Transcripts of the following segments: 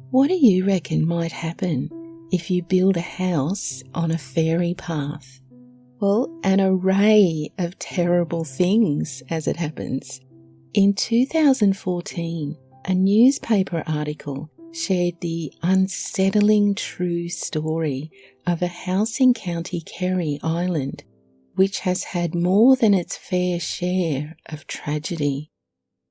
What do you reckon might happen if you build a house on a fairy path? Well, an array of terrible things, as it happens. In 2014, a newspaper article shared the unsettling true story of a house in County Kerry, Ireland, which has had more than its fair share of tragedy.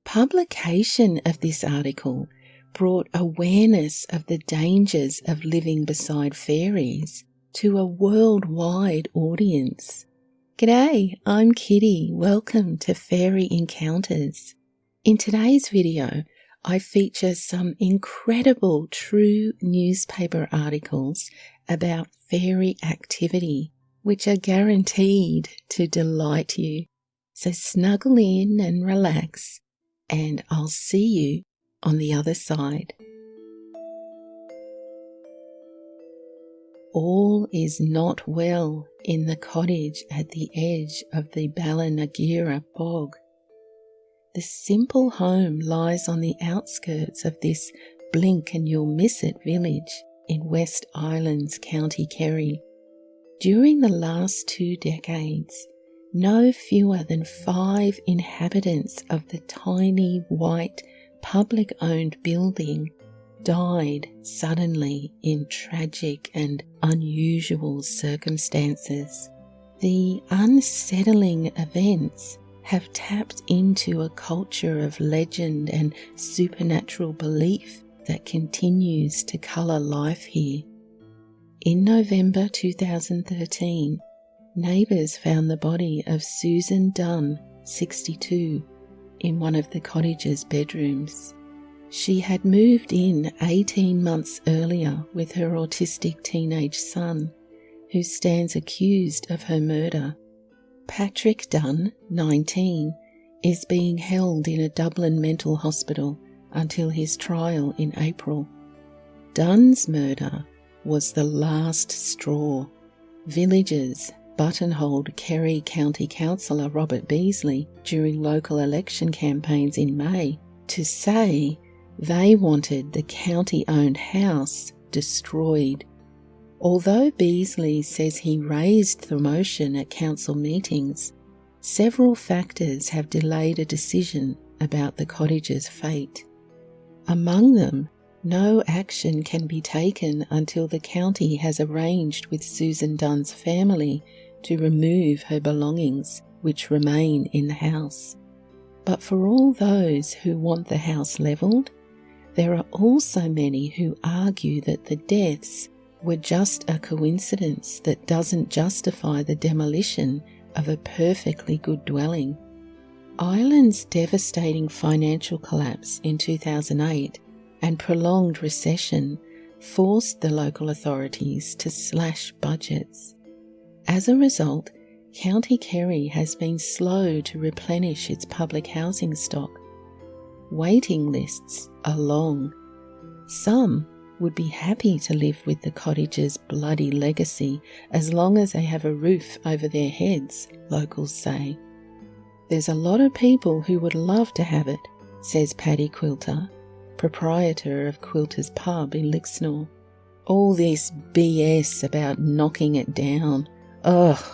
Publication of this article brought awareness of the dangers of living beside fairies to a worldwide audience. G'day, I'm Kitty. Welcome to Fairy Encounters. In today's video, I feature some incredible true newspaper articles about fairy activity, which are guaranteed to delight you. So snuggle in and relax, and I'll see you on the other side. All is not well in the cottage at the edge of the Nakarada bog. The simple home lies on the outskirts of this blink and you'll miss it village in West Island's County Kerry. During the last 2 decades, no fewer than 5 inhabitants of the tiny white public-owned building died suddenly in tragic and unusual circumstances. The unsettling events have tapped into a culture of legend and supernatural belief that continues to colour life here. In November 2013, neighbours found the body of Susan Dunn, 62, in one of the cottage's bedrooms. She had moved in 18 months earlier with her autistic teenage son, who stands accused of her murder. Patrick Dunn, 19, is being held in a Dublin mental hospital until his trial in April. Dunn's murder was the last straw. Villagers buttonholed Kerry County Councillor Robert Beasley during local election campaigns in May to say they wanted the county-owned house destroyed. Although Beasley says he raised the motion at council meetings, several factors have delayed a decision about the cottage's fate. Among them, no action can be taken until the county has arranged with Susan Dunn's family to remove her belongings, which remain in the house. But for all those who want the house levelled, there are also many who argue that the deaths were just a coincidence that doesn't justify the demolition of a perfectly good dwelling. Ireland's devastating financial collapse in 2008 and prolonged recession forced the local authorities to slash budgets. As a result, County Kerry has been slow to replenish its public housing stock. Waiting lists are long. Some would be happy to live with the cottage's bloody legacy as long as they have a roof over their heads, locals say. There's a lot of people who would love to have it, says Paddy Quilter, proprietor of Quilter's Pub in Lixnor. All this BS about knocking it down. Ugh.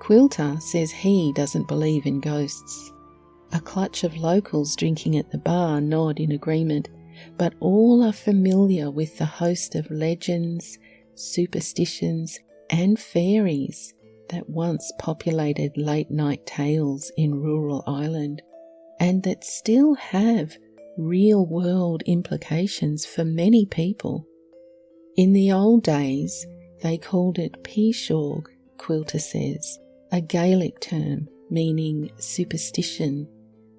Quilter says he doesn't believe in ghosts. A clutch of locals drinking at the bar nod in agreement, but all are familiar with the host of legends, superstitions, and fairies that once populated late-night tales in rural Ireland, and that still have real-world implications for many people. In the old days, they called it Peashorg, Quilter says, a Gaelic term meaning superstition,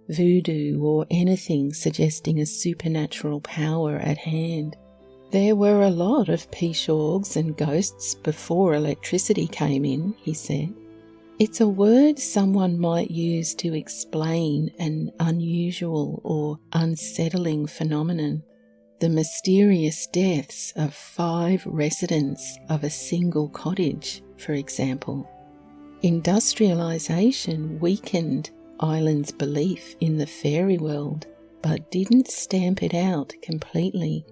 voodoo, or anything suggesting a supernatural power at hand. There were a lot of peashorgs and ghosts before electricity came in, he said. It's a word someone might use to explain an unusual or unsettling phenomenon. The mysterious deaths of 5 residents of a single cottage, for example. Industrialisation weakened Ireland's belief in the fairy world, but didn't stamp it out completely.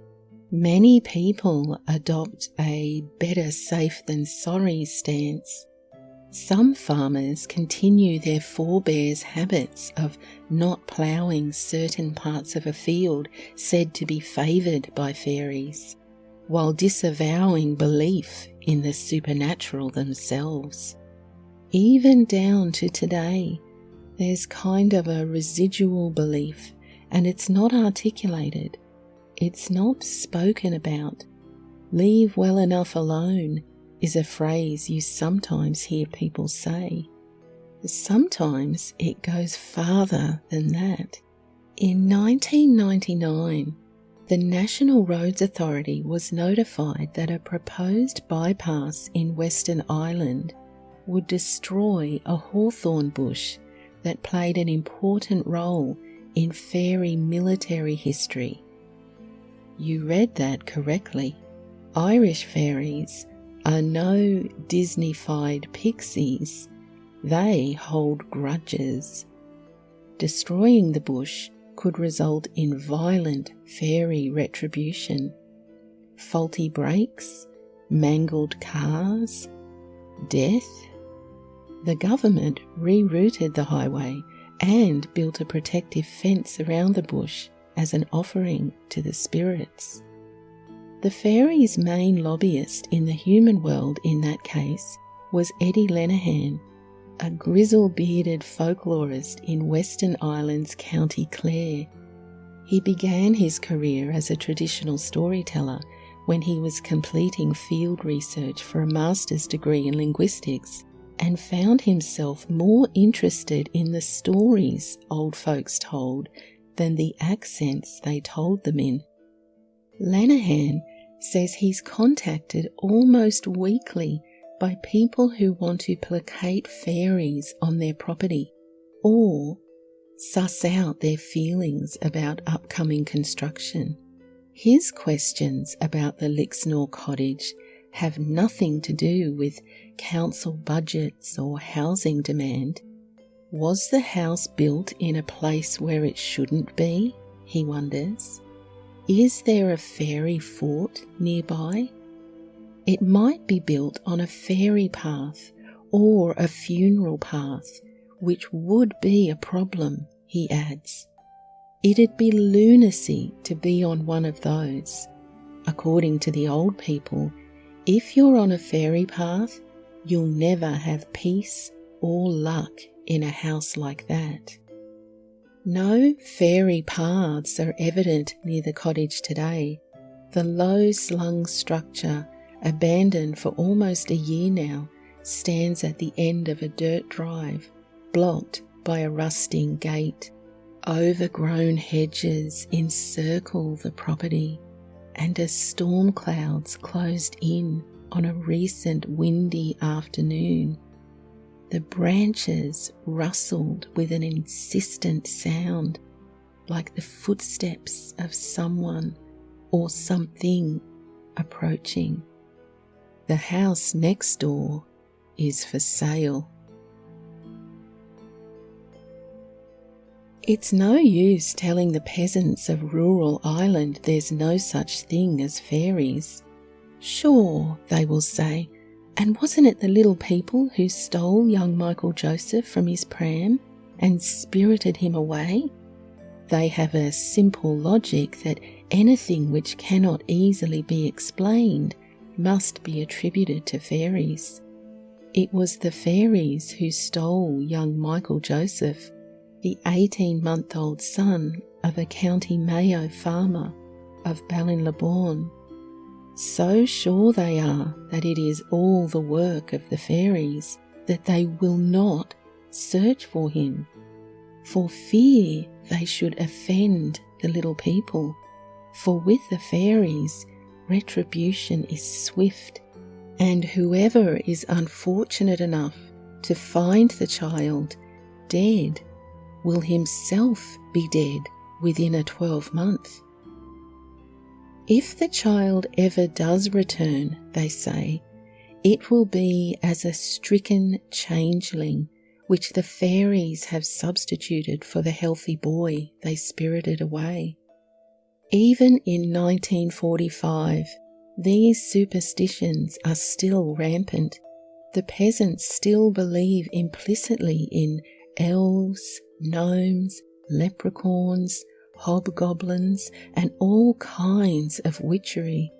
Many people adopt a better safe than sorry stance. Some farmers continue their forebears' habits of not ploughing certain parts of a field said to be favoured by fairies, while disavowing belief in the supernatural themselves. Even down to today, there's kind of a residual belief, and it's not articulated. It's not spoken about. Leave well enough alone is a phrase you sometimes hear people say. Sometimes it goes farther than that. In 1999, the National Roads Authority was notified that a proposed bypass in Western Ireland would destroy a hawthorn bush that played an important role in fairy military history. You read that correctly. Irish fairies are no Disney-fied pixies. They hold grudges. Destroying the bush could result in violent fairy retribution. Faulty brakes, mangled cars, death. The government rerouted the highway and built a protective fence around the bush as an offering to the spirits. The fairies' main lobbyist in the human world in that case was Eddie Lenihan, a grizzle-bearded folklorist in Western Ireland's County Kerry. He began his career as a traditional storyteller when he was completing field research for a master's degree in linguistics, and found himself more interested in the stories old folks told than the accents they told them in. Lenihan says he's contacted almost weekly by people who want to placate fairies on their property or suss out their feelings about upcoming construction. His questions about the Lixnor cottage have nothing to do with council budgets or housing demand. Was the house built in a place where it shouldn't be, he wonders? Is there a fairy fort nearby? It might be built on a fairy path or a funeral path, which would be a problem, he adds. It'd be lunacy to be on one of those. According to the old people, if you're on a fairy path, you'll never have peace or luck in a house like that. No fairy paths are evident near the cottage today. The low-slung structure, abandoned for almost a year now, stands at the end of a dirt drive, blocked by a rusting gate. Overgrown hedges encircle the property, and as storm clouds closed in on a recent windy afternoon, the branches rustled with an insistent sound, like the footsteps of someone or something approaching. The house next door is for sale. It's no use telling the peasants of rural Ireland there's no such thing as fairies. Sure, they will say, and wasn't it the little people who stole young Michael Joseph from his pram and spirited him away? They have a simple logic that anything which cannot easily be explained must be attributed to fairies. It was the fairies who stole young Michael Joseph, the 18-month-old son of a County Mayo farmer of Ballinlabourne. So sure they are that it is all the work of the fairies that they will not search for him, for fear they should offend the little people. For with the fairies, retribution is swift, and whoever is unfortunate enough to find the child dead will himself be dead within a 12-month. If the child ever does return, they say, it will be as a stricken changeling, which the fairies have substituted for the healthy boy they spirited away. Even in 1945, these superstitions are still rampant. The peasants still believe implicitly in elves, gnomes, leprechauns, hobgoblins, and all kinds of witchery.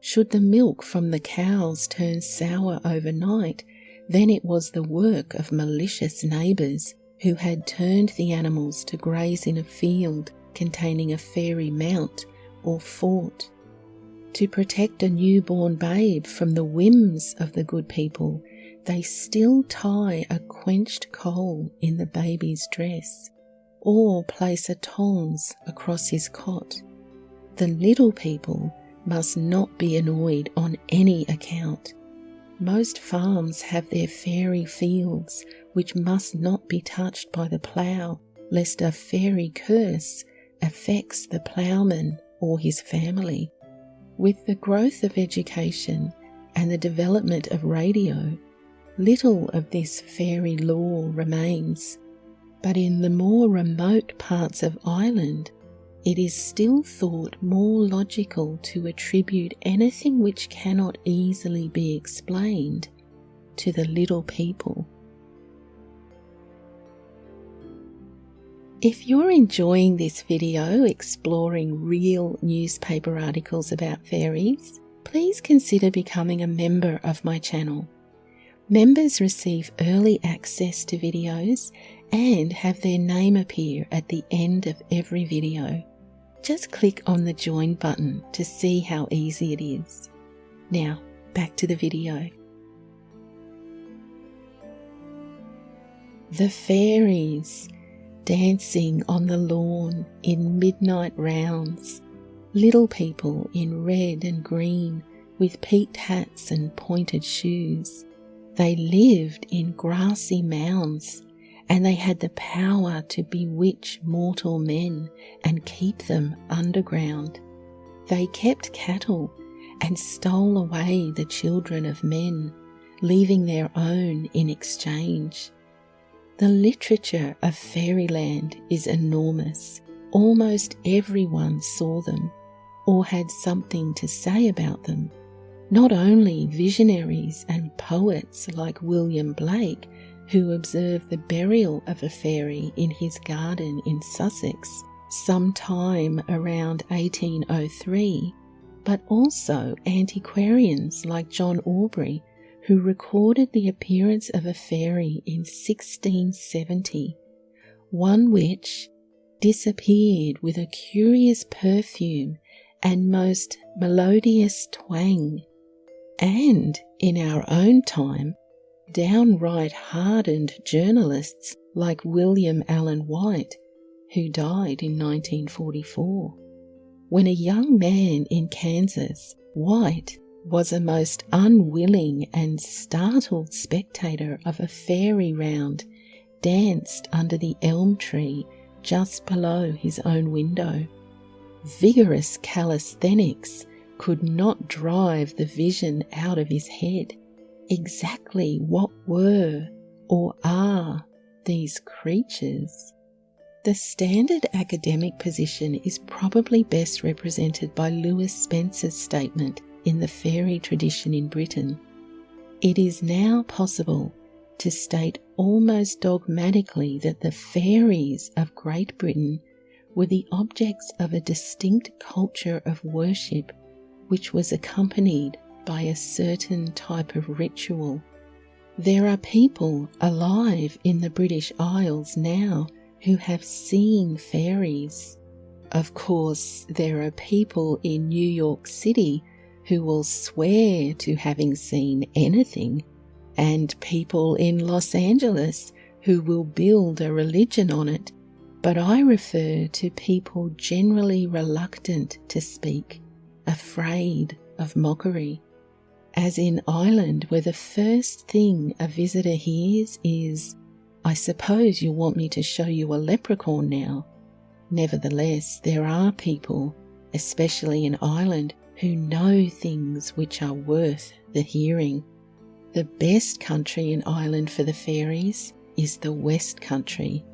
Should the milk from the cows turn sour overnight, then it was the work of malicious neighbours who had turned the animals to graze in a field containing a fairy mount or fort. To protect a newborn babe from the whims of the good people, they still tie a quenched coal in the baby's dress, or place a tongs across his cot. The little people must not be annoyed on any account. Most farms have their fairy fields, which must not be touched by the plough, lest a fairy curse affects the ploughman or his family. With the growth of education and the development of radio, little of this fairy lore remains, but in the more remote parts of Ireland, it is still thought more logical to attribute anything which cannot easily be explained to the little people. If you're enjoying this video exploring real newspaper articles about fairies, please consider becoming a member of my channel. Members receive early access to videos and have their name appear at the end of every video. Just click on the join button to see how easy it is. Now, back to the video. The fairies dancing on the lawn in midnight rounds, little people in red and green with peaked hats and pointed shoes. They lived in grassy mounds, and they had the power to bewitch mortal men and keep them underground. They kept cattle and stole away the children of men, leaving their own in exchange. The literature of fairyland is enormous. Almost everyone saw them or had something to say about them. Not only visionaries and poets like William Blake, who observed the burial of a fairy in his garden in Sussex sometime around 1803, but also antiquarians like John Aubrey, who recorded the appearance of a fairy in 1670, one which disappeared with a curious perfume and most melodious twang. And in our own time, downright hardened journalists like William Allen White, who died in 1944. When a young man in Kansas, White was a most unwilling and startled spectator of a fairy round danced under the elm tree just below his own window. Vigorous calisthenics could not drive the vision out of his head. Exactly what were or are these creatures? The standard academic position is probably best represented by Lewis Spencer's statement in the fairy tradition in Britain. It is now possible to state almost dogmatically that the fairies of Great Britain were the objects of a distinct culture of worship which was accompanied by a certain type of ritual. There are people alive in the British Isles now who have seen fairies. Of course, there are people in New York City who will swear to having seen anything, and people in Los Angeles who will build a religion on it, but I refer to people generally reluctant to speak, afraid of mockery. As in Ireland, where the first thing a visitor hears is, "I suppose you want me to show you a leprechaun now." Nevertheless, there are people, especially in Ireland, who know things which are worth the hearing. The best country in Ireland for the fairies is the West Country,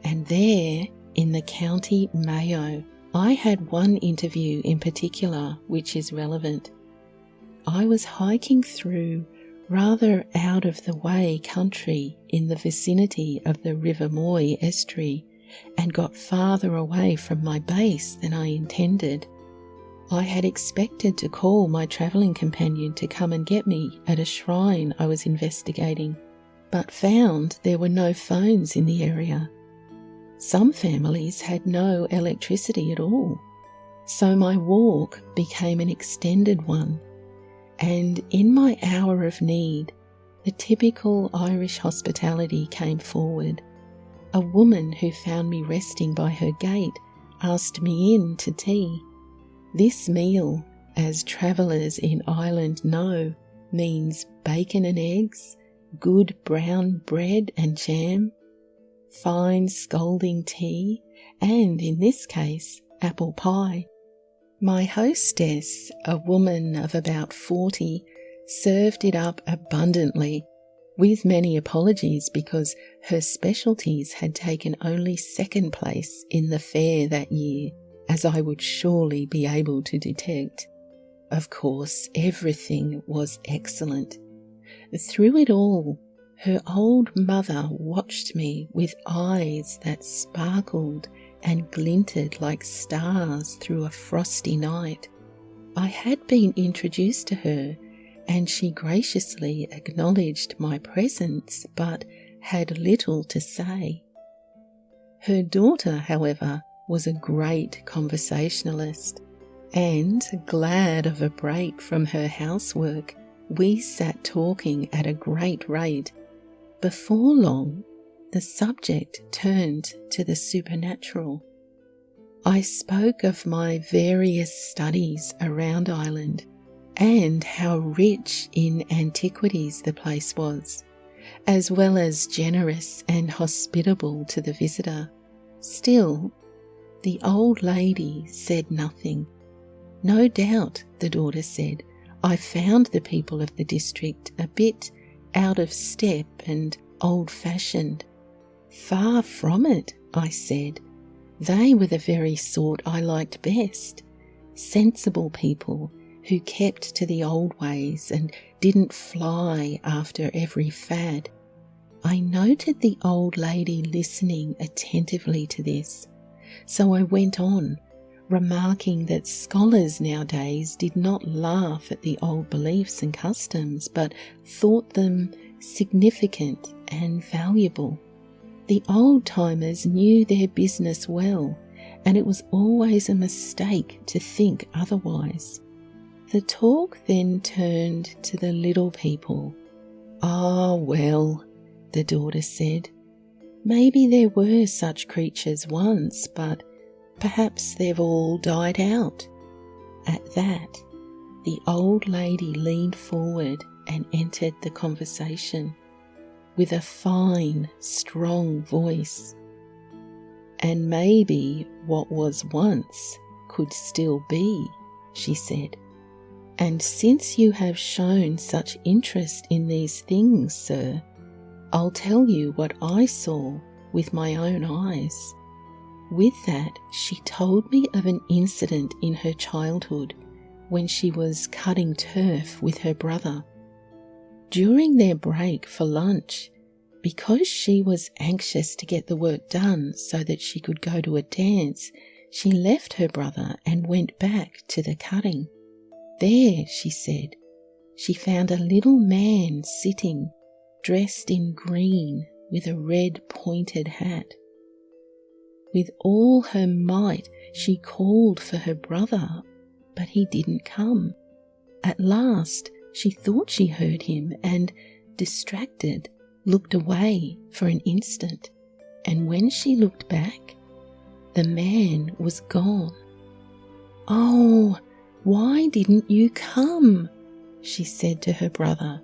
and there, in the County Mayo, I had one interview in particular which is relevant. I was hiking through rather out-of-the-way country in the vicinity of the River Moy estuary and got farther away from my base than I intended. I had expected to call my travelling companion to come and get me at a shrine I was investigating, but found there were no phones in the area. Some families had no electricity at all, so my walk became an extended one, and in my hour of need, the typical Irish hospitality came forward. A woman who found me resting by her gate asked me in to tea. This meal, as travellers in Ireland know, means bacon and eggs, good brown bread and jam, fine scalding tea, and in this case, apple pie. My hostess, a woman of about 40, served it up abundantly, with many apologies because her specialties had taken only second place in the fair that year, as I would surely be able to detect. Of course, everything was excellent. Through it all, her old mother watched me with eyes that sparkled and glinted like stars through a frosty night. I had been introduced to her, and she graciously acknowledged my presence, but had little to say. Her daughter, however, was a great conversationalist, and, glad of a break from her housework, we sat talking at a great rate. Before long, the subject turned to the supernatural. I spoke of my various studies around Ireland and how rich in antiquities the place was, as well as generous and hospitable to the visitor. Still, the old lady said nothing. No doubt, the daughter said, I found the people of the district a bit out of step and old-fashioned. Far from it, I said. They were the very sort I liked best. Sensible people who kept to the old ways and didn't fly after every fad. I noted the old lady listening attentively to this, so I went on, remarking that scholars nowadays did not laugh at the old beliefs and customs, but thought them significant and valuable. The old-timers knew their business well, and it was always a mistake to think otherwise. The talk then turned to the little people. Ah, well, the daughter said, maybe there were such creatures once, but perhaps they've all died out. At that, the old lady leaned forward and entered the conversation with a fine, strong voice. And maybe what was once could still be, she said. And since you have shown such interest in these things, sir, I'll tell you what I saw with my own eyes. With that, she told me of an incident in her childhood when she was cutting turf with her brother. During their break for lunch, because she was anxious to get the work done so that she could go to a dance, she left her brother and went back to the cutting. There, she said, she found a little man sitting, dressed in green with a red pointed hat. With all her might, she called for her brother, but he didn't come. At last, she thought she heard him and, distracted, looked away for an instant, and when she looked back, the man was gone. "Oh, why didn't you come?" she said to her brother.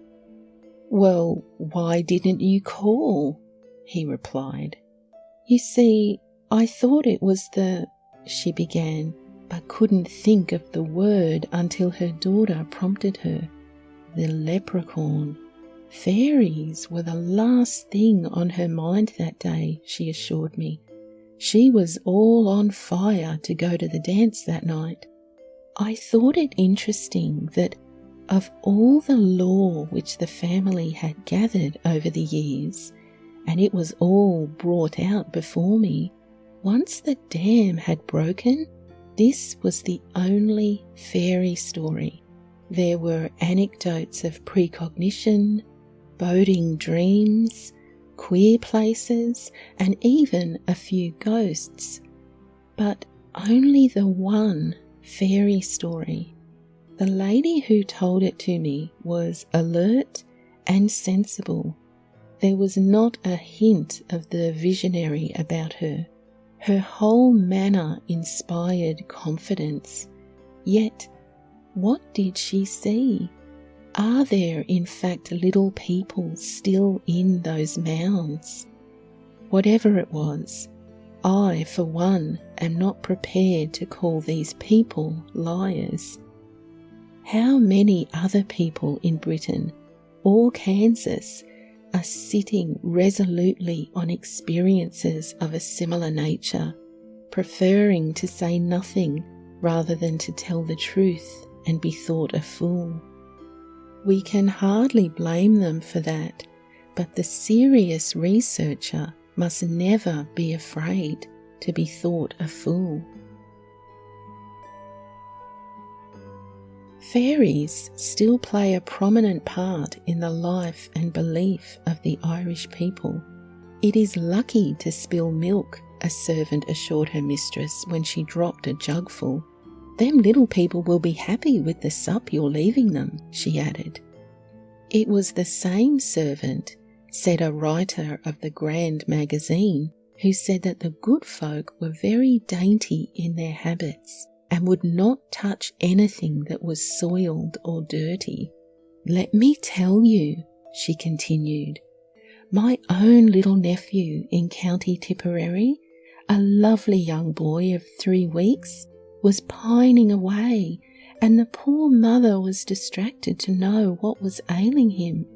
"Well, why didn't you call?" he replied. "You see, I thought it was the—" she began, but couldn't think of the word until her daughter prompted her. The leprechaun. Fairies were the last thing on her mind that day, she assured me. She was all on fire to go to the dance that night. I thought it interesting that of all the lore which the family had gathered over the years, and it was all brought out before me, once the dam had broken, this was the only fairy story. There were anecdotes of precognition, boding dreams, queer places, and even a few ghosts, but only the one fairy story. The lady who told it to me was alert and sensible. There was not a hint of the visionary about her. Her whole manner inspired confidence. Yet, what did she see? Are there in fact little people still in those mounds? Whatever it was, I, for one, am not prepared to call these people liars. How many other people in Britain or Kansas are sitting resolutely on experiences of a similar nature, preferring to say nothing rather than to tell the truth and be thought a fool? We can hardly blame them for that, but the serious researcher must never be afraid to be thought a fool. Fairies still play a prominent part in the life and belief of the Irish people. It is lucky to spill milk, a servant assured her mistress when she dropped a jugful. Them little people will be happy with the sup you're leaving them, she added. It was the same servant, said a writer of the Grand magazine, who said that the good folk were very dainty in their habits and would not touch anything that was soiled or dirty. Let me tell you, she continued, my own little nephew in County Tipperary, a lovely young boy of 3 weeks, was pining away, and the poor mother was distracted to know what was ailing him,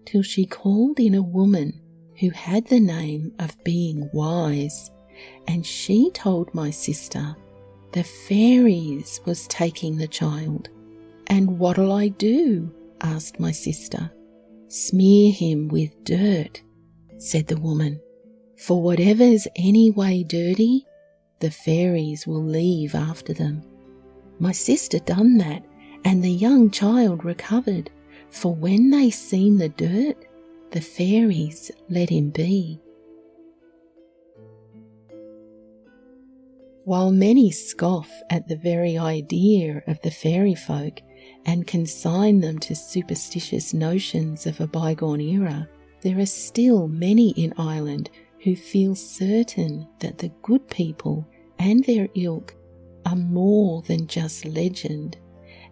till she called in a woman who had the name of being wise, and she told my sister the fairies was taking the child. And what'll I do? Asked my sister. Smear him with dirt, said the woman, for whatever's any way dirty, the fairies will leave after them. My sister done that, and the young child recovered, for when they seen the dirt, the fairies let him be. While many scoff at the very idea of the fairy folk and consign them to superstitious notions of a bygone era, there are still many in Ireland who feel certain that the good people and their ilk are more than just legend,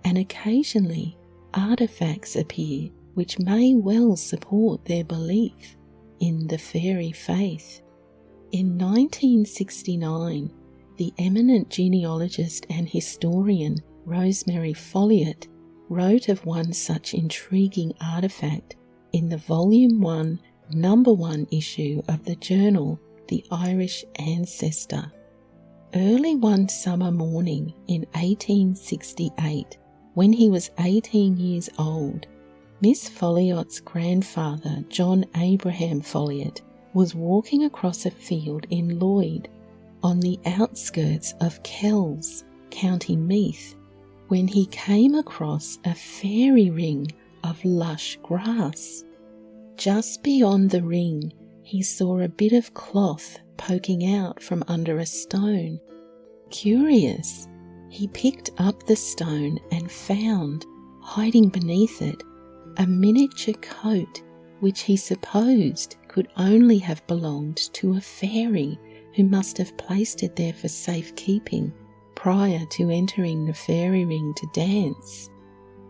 and occasionally artefacts appear which may well support their belief in the fairy faith. In 1969, the eminent genealogist and historian Rosemary Folliott wrote of one such intriguing artefact in the Volume 1, Number 1 issue of the journal The Irish Ancestor. Early one summer morning in 1868, when he was 18 years old, Miss Folliott's grandfather, John Abraham Folliott, was walking across a field in Lloyd, on the outskirts of Kells, County Meath, when he came across a fairy ring of lush grass. Just beyond the ring, he saw a bit of cloth poking out from under a stone. Curious, he picked up the stone and found, hiding beneath it, a miniature coat which he supposed could only have belonged to a fairy who must have placed it there for safekeeping prior to entering the fairy ring to dance.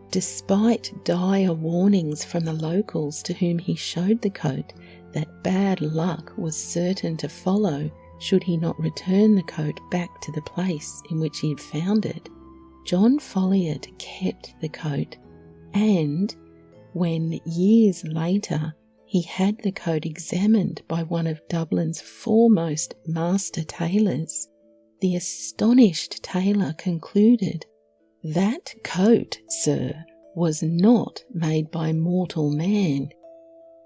Despite dire warnings from the locals to whom he showed the coat that bad luck was certain to follow should he not return the coat back to the place in which he had found it, John Folliott kept the coat, and when years later he had the coat examined by one of Dublin's foremost master tailors, the astonished tailor concluded, "That coat, sir, was not made by mortal man.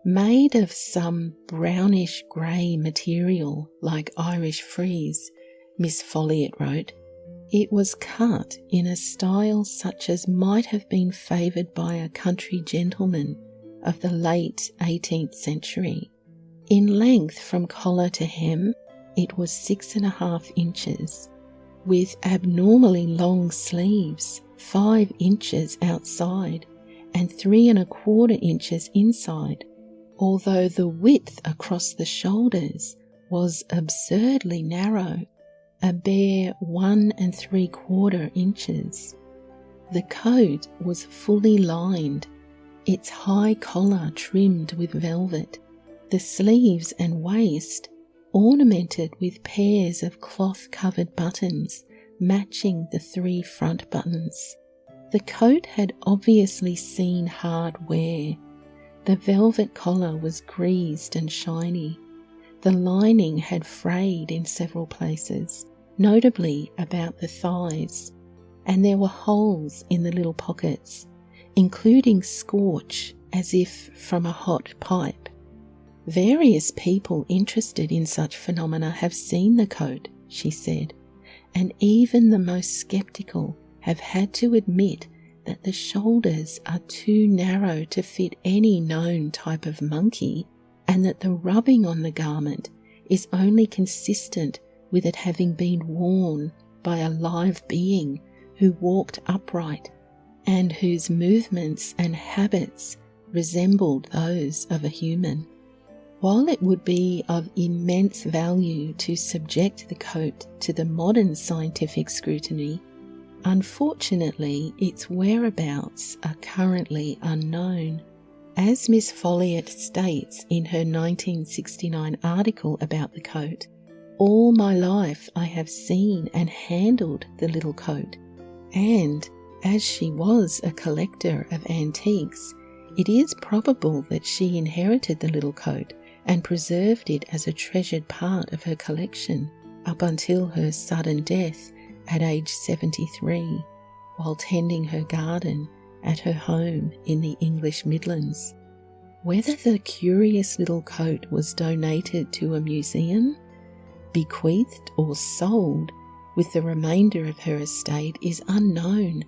Made of some brownish-grey material like Irish frieze," Miss Folliot wrote, "it was cut in a style such as might have been favoured by a country gentleman of the late 18th century. In length from collar to hem, it was 6.5 inches, with abnormally long sleeves, 5 inches outside and 3.25 inches inside, although the width across the shoulders was absurdly narrow, a bare 1.75 inches. The coat was fully lined, its high collar trimmed with velvet, the sleeves and waist ornamented with pairs of cloth-covered buttons matching the 3 front buttons. The coat had obviously seen hard wear. The velvet collar was greased and shiny. The lining had frayed in several places, notably about the thighs, and there were holes in the little pockets, including scorch as if from a hot pipe. Various people interested in such phenomena have seen the coat, she said, and even the most sceptical have had to admit that the shoulders are too narrow to fit any known type of monkey, and that the rubbing on the garment is only consistent with it having been worn by a live being who walked upright and whose movements and habits resembled those of a human. While it would be of immense value to subject the coat to the modern scientific scrutiny, unfortunately its whereabouts are currently unknown. As Miss Folliot states in her 1969 article about the coat, "All my life I have seen and handled the little coat, and as she was a collector of antiques, it is probable that she inherited the little coat and preserved it as a treasured part of her collection up until her sudden death at age 73, while tending her garden at her home in the English Midlands. Whether the curious little coat was donated to a museum, bequeathed or sold with the remainder of her estate is unknown,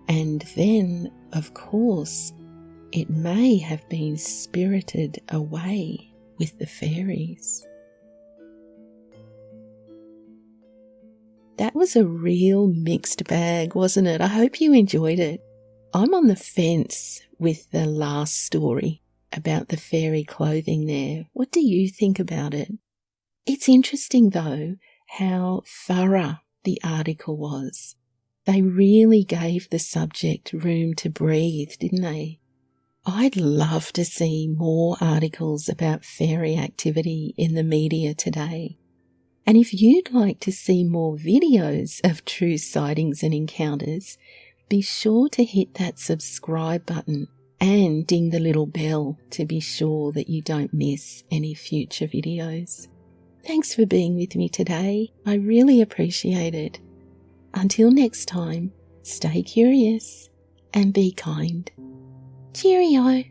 and then, of course, it may have been spirited away with the fairies." That was a real mixed bag, wasn't it? I hope you enjoyed it. I'm on the fence with the last story about the fairy clothing there. What do you think about it? It's interesting, though, how thorough the article was. They really gave the subject room to breathe, didn't they? I'd love to see more articles about fairy activity in the media today. And if you'd like to see more videos of true sightings and encounters, be sure to hit that subscribe button and ding the little bell to be sure that you don't miss any future videos. Thanks for being with me today. I really appreciate it. Until next time, stay curious and be kind. Cheerio!